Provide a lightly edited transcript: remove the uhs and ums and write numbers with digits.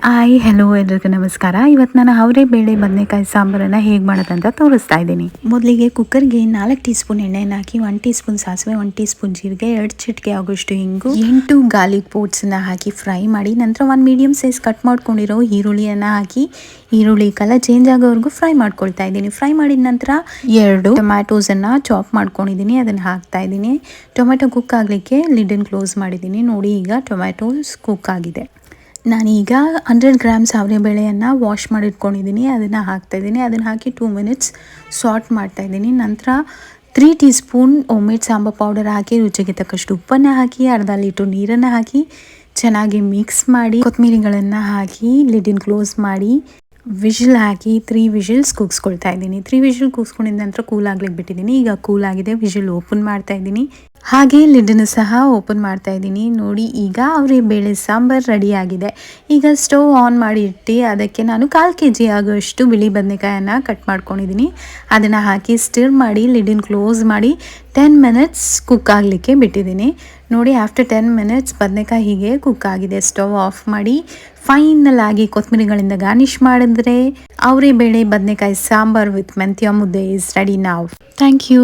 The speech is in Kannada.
ಹಾಯ್ ಹಲೋ ಎಲ್ರಿಗೂ ನಮಸ್ಕಾರ. ಇವತ್ತು ನಾನು ಅವರೇ ಬೇಳೆ ಬದನೆಕಾಯಿ ಸಾಂಬಾರನ್ನು ಹೇಗೆ ಮಾಡೋದಂತ ತೋರಿಸ್ತಾ ಇದ್ದೀನಿ. ಮೊದಲಿಗೆ ಕುಕ್ಕರ್ಗೆ 4 ಟೀ ಸ್ಪೂನ್ ಎಣ್ಣೆಯನ್ನು ಹಾಕಿ 1 ಟೀ ಸ್ಪೂನ್ ಸಾಸಿವೆ, 1 ಟೀ ಸ್ಪೂನ್ ಜೀರಿಗೆ, 2 ಚಿಟಿಕೆ ಆಗೋಷ್ಟು ಹಿಂಗು, 8 ಗಾರ್ಲಿಕ್ ಪೌಡ್ಸನ್ನು ಹಾಕಿ ಫ್ರೈ ಮಾಡಿ ನಂತರ 1 ಮೀಡಿಯಮ್ ಸೈಜ್ ಕಟ್ ಮಾಡ್ಕೊಂಡಿರೋ ಈರುಳ್ಳಿಯನ್ನು ಹಾಕಿ ಈರುಳ್ಳಿ ಕಲರ್ ಚೇಂಜ್ ಆಗೋವರೆಗೂ ಫ್ರೈ ಮಾಡ್ಕೊಳ್ತಾ ಇದ್ದೀನಿ. ಫ್ರೈ ಮಾಡಿದ ನಂತರ 2 ಟೊಮ್ಯಾಟೋಸನ್ನು ಚಾಪ್ ಮಾಡ್ಕೊಂಡಿದ್ದೀನಿ, ಅದನ್ನು ಹಾಕ್ತಾ ಇದ್ದೀನಿ. ಟೊಮೆಟೊ ಕುಕ್ ಆಗಲಿಕ್ಕೆ ಲಿಡನ್ನು ಕ್ಲೋಸ್ ಮಾಡಿದ್ದೀನಿ. ನೋಡಿ, ಈಗ ಟೊಮ್ಯಾಟೋಸ್ ಕುಕ್ ಆಗಿದೆ. ನಾನೀಗ 100 ಗ್ರಾಮ್ಸ್ ಅವರೆಬೇಳೆಯನ್ನು ವಾಶ್ ಮಾಡಿಟ್ಕೊಂಡಿದ್ದೀನಿ, ಅದನ್ನು ಹಾಕ್ತಾಯಿದ್ದೀನಿ. ಅದನ್ನು ಹಾಕಿ 2 ಮಿನಿಟ್ಸ್ ಸಾಟ್ ಮಾಡ್ತಾಯಿದ್ದೀನಿ. ನಂತರ 3 teaspoon homemade sambar powder ಹಾಕಿ ರುಚಿಗೆ ತಕ್ಕಷ್ಟು ಉಪ್ಪನ್ನು ಹಾಕಿ ಅರ್ಧ ಲೀಟ್ರ್ ನೀರನ್ನು ಹಾಕಿ ಚೆನ್ನಾಗಿ ಮಿಕ್ಸ್ ಮಾಡಿ ಕೊತ್ತಂಬರಿಗಳನ್ನು ಹಾಕಿ ಲಿಡನ್ನು ಕ್ಲೋಸ್ ಮಾಡಿ ವಿಷಲ್ ಹಾಕಿ 3 ವಿಷಲ್ಸ್ ಕೂಗಿಸ್ಕೊಳ್ತಾ ಇದ್ದೀನಿ. 3 ವಿಷಲ್ ಕೂಗಿಸ್ಕೊಂಡಿದ್ದ ನಂತರ ಕೂಲ್ ಆಗ್ಲಿಕ್ಕೆ ಬಿಟ್ಟಿದ್ದೀನಿ. ಈಗ ಕೂಲ್ ಆಗಿದೆ, ವಿಷಲ್ ಓಪನ್ ಮಾಡ್ತಾ ಇದ್ದೀನಿ. ಹಾಗೆ ಲಿಡನ್ನು ಸಹ ಓಪನ್ ಮಾಡ್ತಾ ಇದ್ದೀನಿ. ನೋಡಿ, ಈಗ ಅವರೇ ಬೇಳೆ ಸಾಂಬಾರು ರೆಡಿ ಆಗಿದೆ. ಈಗ ಸ್ಟವ್ ಆನ್ ಮಾಡಿ ಇಟ್ಟು ಅದಕ್ಕೆ ನಾನು 1/4 kg ಆಗೋಷ್ಟು ಬಿಳಿ ಬದನೆಕಾಯನ್ನು ಕಟ್ ಮಾಡ್ಕೊಂಡಿದ್ದೀನಿ. ಅದನ್ನು ಹಾಕಿ ಸ್ಟಿರ್ ಮಾಡಿ ಲಿಡನ್ನು ಕ್ಲೋಸ್ ಮಾಡಿ 10 ಮಿನಿಟ್ಸ್ ಕುಕ್ ಆಗಲಿಕ್ಕೆ ಬಿಟ್ಟಿದ್ದೀನಿ. ನೋಡಿ, ಆಫ್ಟರ್ 10 ಮಿನಿಟ್ಸ್ ಬದನೆಕಾಯಿ ಹೀಗೆ ಕುಕ್ ಆಗಿದೆ. ಸ್ಟವ್ ಆಫ್ ಮಾಡಿ ಫೈನಲ್ ಆಗಿ ಕೊತ್ತಂಬರಿಗಳಿಂದ ಗಾರ್ನಿಷ್ ಮಾಡಿದ್ರೆ ಅವರೇ ಬೇಳೆ ಬದನೆಕಾಯಿ sambar with menthya mudde is ready ನಾವ್. Thank you.